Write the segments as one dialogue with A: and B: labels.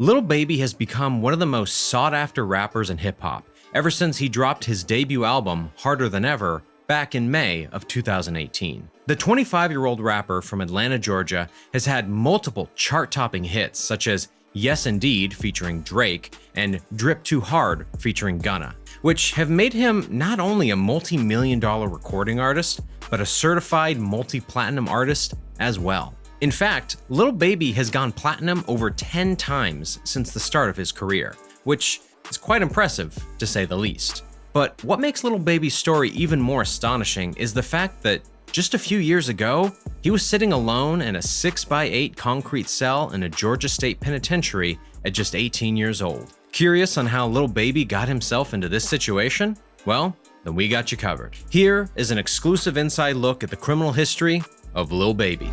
A: Lil Baby has become one of the most sought-after rappers in hip-hop ever since he dropped his debut album, Harder Than Ever, back in May of 2018. The 25-year-old rapper from Atlanta, Georgia, has had multiple chart-topping hits such as Yes Indeed featuring Drake and Drip Too Hard featuring Gunna, which have made him not only a multi-million-dollar recording artist, but a certified multi-platinum artist as well. In fact, Lil Baby has gone platinum over 10 times since the start of his career, which is quite impressive, to say the least. But what makes Lil Baby's story even more astonishing is the fact that just a few years ago, he was sitting alone in a 6x8 concrete cell in a Georgia State penitentiary at just 18 years old. Curious on how Lil Baby got himself into this situation? Well, then we got you covered. Here is an exclusive inside look at the criminal history of Lil Baby.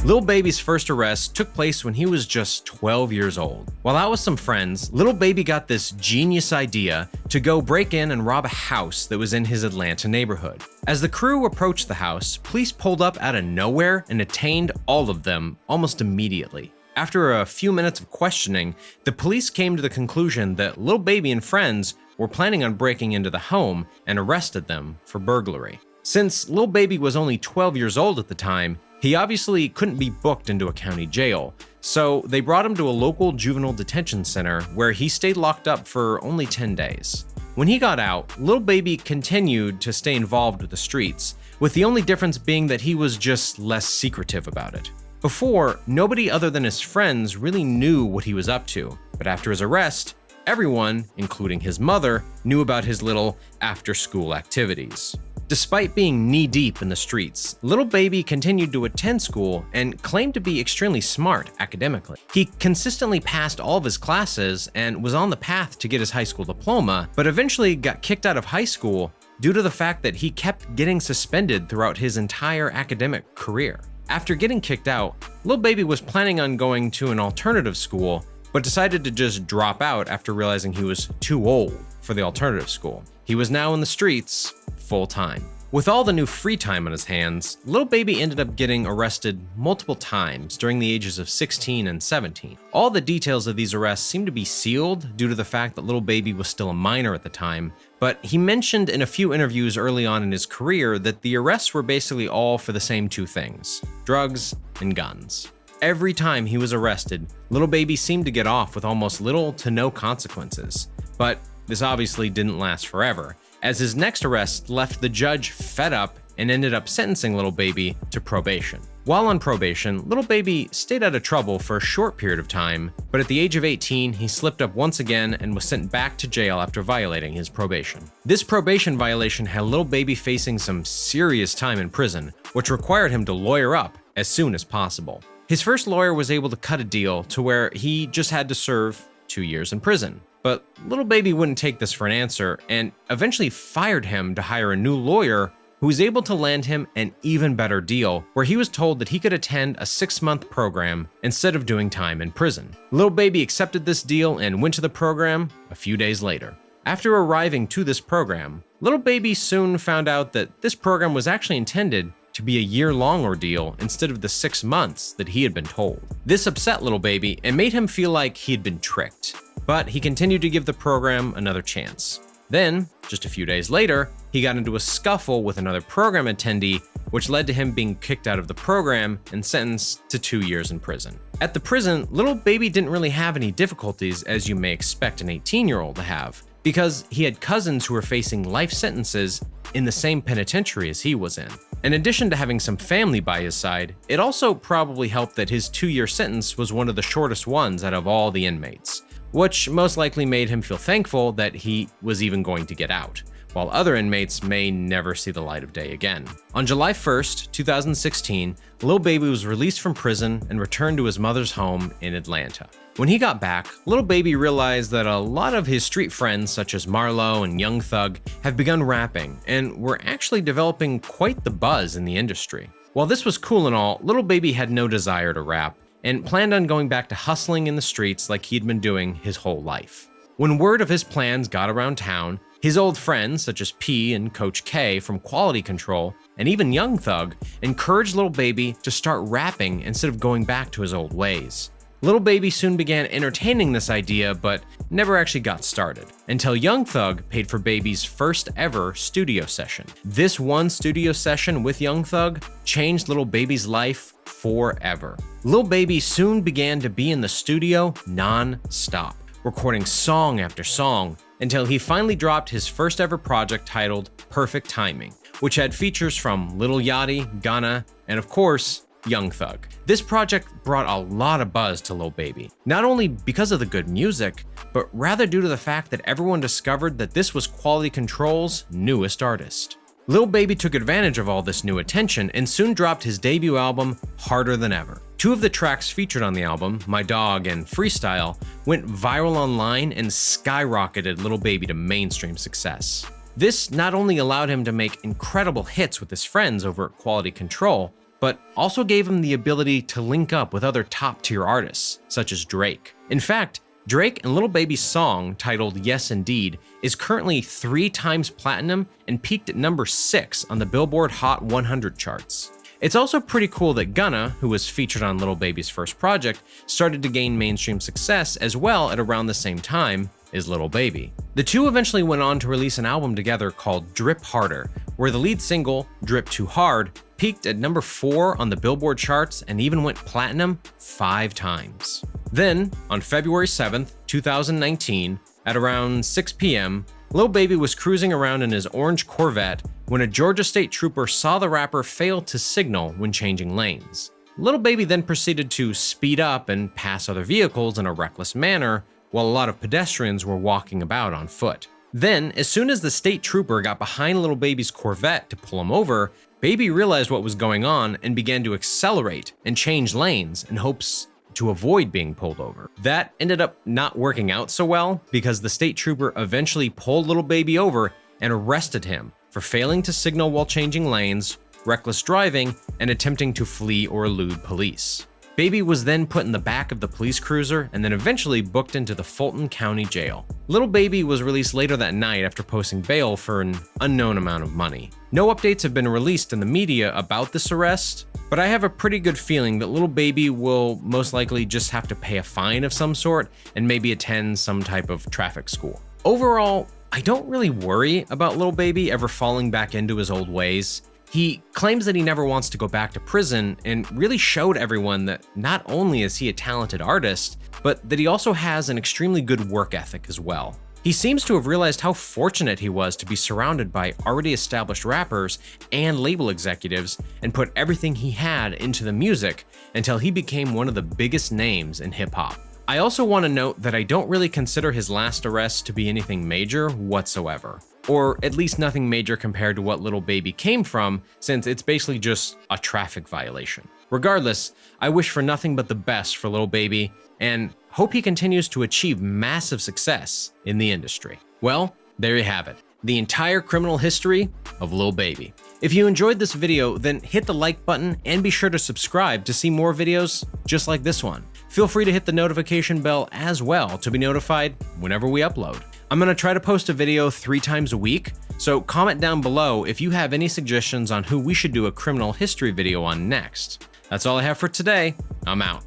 A: Lil Baby's first arrest took place when he was just 12 years old. While out with some friends, Lil Baby got this genius idea to go break in and rob a house that was in his Atlanta neighborhood. As the crew approached the house, police pulled up out of nowhere and detained all of them almost immediately. After a few minutes of questioning, the police came to the conclusion that Lil Baby and friends were planning on breaking into the home and arrested them for burglary. Since Lil Baby was only 12 years old at the time, he obviously couldn't be booked into a county jail, so they brought him to a local juvenile detention center where he stayed locked up for only 10 days. When he got out, Lil Baby continued to stay involved with the streets, with the only difference being that he was just less secretive about it. Before, nobody other than his friends really knew what he was up to, but after his arrest, everyone, including his mother, knew about his little after-school activities. Despite being knee-deep in the streets, Lil Baby continued to attend school and claimed to be extremely smart academically. He consistently passed all of his classes and was on the path to get his high school diploma, but eventually got kicked out of high school due to the fact that he kept getting suspended throughout his entire academic career. After getting kicked out, Lil Baby was planning on going to an alternative school, but decided to just drop out after realizing he was too old for the alternative school. He was now in the streets full-time. With all the new free time on his hands, Lil Baby ended up getting arrested multiple times during the ages of 16 and 17. All the details of these arrests seem to be sealed due to the fact that Lil Baby was still a minor at the time, but he mentioned in a few interviews early on in his career that the arrests were basically all for the same two things: drugs and guns. Every time he was arrested, Lil Baby seemed to get off with almost little to no consequences. But this obviously didn't last forever, as his next arrest left the judge fed up and ended up sentencing Lil Baby to probation. While on probation, Lil Baby stayed out of trouble for a short period of time, but at the age of 18, he slipped up once again and was sent back to jail after violating his probation. This probation violation had Lil Baby facing some serious time in prison, which required him to lawyer up as soon as possible. His first lawyer was able to cut a deal to where he just had to serve 2 years in prison. But Lil Baby wouldn't take this for an answer and eventually fired him to hire a new lawyer who was able to land him an even better deal, where he was told that he could attend a 6-month program instead of doing time in prison. Lil Baby accepted this deal and went to the program a few days later. After arriving to this program, Lil Baby soon found out that this program was actually intended to be a year-long ordeal instead of the 6 months that he had been told. This upset Lil Baby and made him feel like he had been tricked, but he continued to give the program another chance. Then, just a few days later, he got into a scuffle with another program attendee, which led to him being kicked out of the program and sentenced to 2 years in prison. At the prison, Lil Baby didn't really have any difficulties, as you may expect an 18-year-old to have, because he had cousins who were facing life sentences in the same penitentiary as he was in. In addition to having some family by his side, it also probably helped that his 2-year sentence was one of the shortest ones out of all the inmates, which most likely made him feel thankful that he was even going to get out, while other inmates may never see the light of day again. On July 1st, 2016, Lil Baby was released from prison and returned to his mother's home in Atlanta. When he got back, Lil Baby realized that a lot of his street friends, such as Marlo and Young Thug, have begun rapping and were actually developing quite the buzz in the industry. While this was cool and all, Lil Baby had no desire to rap and planned on going back to hustling in the streets like he'd been doing his whole life. When word of his plans got around town, His old friends, such as P and Coach K from Quality Control, and even Young Thug, encouraged Lil Baby to start rapping instead of going back to his old ways. Lil Baby soon began entertaining this idea, but never actually got started, until Young Thug paid for Baby's first ever studio session. This one studio session with Young Thug changed Lil Baby's life forever. Lil Baby soon began to be in the studio non-stop, recording song after song, until he finally dropped his first ever project titled Perfect Timing, which had features from Lil Yachty, Gunna, and of course, Young Thug. This project brought a lot of buzz to Lil Baby, not only because of the good music, but rather due to the fact that everyone discovered that this was Quality Control's newest artist. Lil Baby took advantage of all this new attention and soon dropped his debut album, Harder Than Ever. Two of the tracks featured on the album, My Dog and Freestyle, went viral online and skyrocketed Lil Baby to mainstream success. This not only allowed him to make incredible hits with his friends over at Quality Control, but also gave him the ability to link up with other top-tier artists, such as Drake. In fact, Drake and Lil Baby's song, titled Yes Indeed, is currently 3 times platinum and peaked at number 6 on the Billboard Hot 100 charts. It's also pretty cool that Gunna, who was featured on Lil Baby's first project, started to gain mainstream success as well at around the same time as Lil Baby. The two eventually went on to release an album together called Drip Harder, where the lead single, Drip Too Hard, peaked at number 4 on the Billboard charts and even went platinum 5 times. Then, on February 7th, 2019, at around 6 p.m., Lil Baby was cruising around in his orange Corvette when a Georgia State trooper saw the rapper fail to signal when changing lanes. Lil Baby then proceeded to speed up and pass other vehicles in a reckless manner, while a lot of pedestrians were walking about on foot. Then, as soon as the state trooper got behind Lil Baby's Corvette to pull him over, Baby realized what was going on and began to accelerate and change lanes in hopes to avoid being pulled over. That ended up not working out so well because the state trooper eventually pulled Lil Baby over and arrested him for failing to signal while changing lanes, reckless driving, and attempting to flee or elude police. Baby was then put in the back of the police cruiser and then eventually booked into the Fulton County Jail. Lil Baby was released later that night after posting bail for an unknown amount of money. No updates have been released in the media about this arrest, but I have a pretty good feeling that Lil Baby will most likely just have to pay a fine of some sort and maybe attend some type of traffic school. Overall, I don't really worry about Lil Baby ever falling back into his old ways. He claims that he never wants to go back to prison and really showed everyone that not only is he a talented artist, but that he also has an extremely good work ethic as well. He seems to have realized how fortunate he was to be surrounded by already established rappers and label executives and put everything he had into the music until he became one of the biggest names in hip-hop. I also want to note that I don't really consider his last arrest to be anything major whatsoever. Or at least nothing major compared to what Lil Baby came from, since it's basically just a traffic violation. Regardless, I wish for nothing but the best for Lil Baby, and hope he continues to achieve massive success in the industry. Well, there you have it, the entire criminal history of Lil Baby. If you enjoyed this video, then hit the like button and be sure to subscribe to see more videos just like this one. Feel free to hit the notification bell as well to be notified whenever we upload. I'm going to try to post a video 3 times a week, so comment down below if you have any suggestions on who we should do a criminal history video on next. That's all I have for today. I'm out.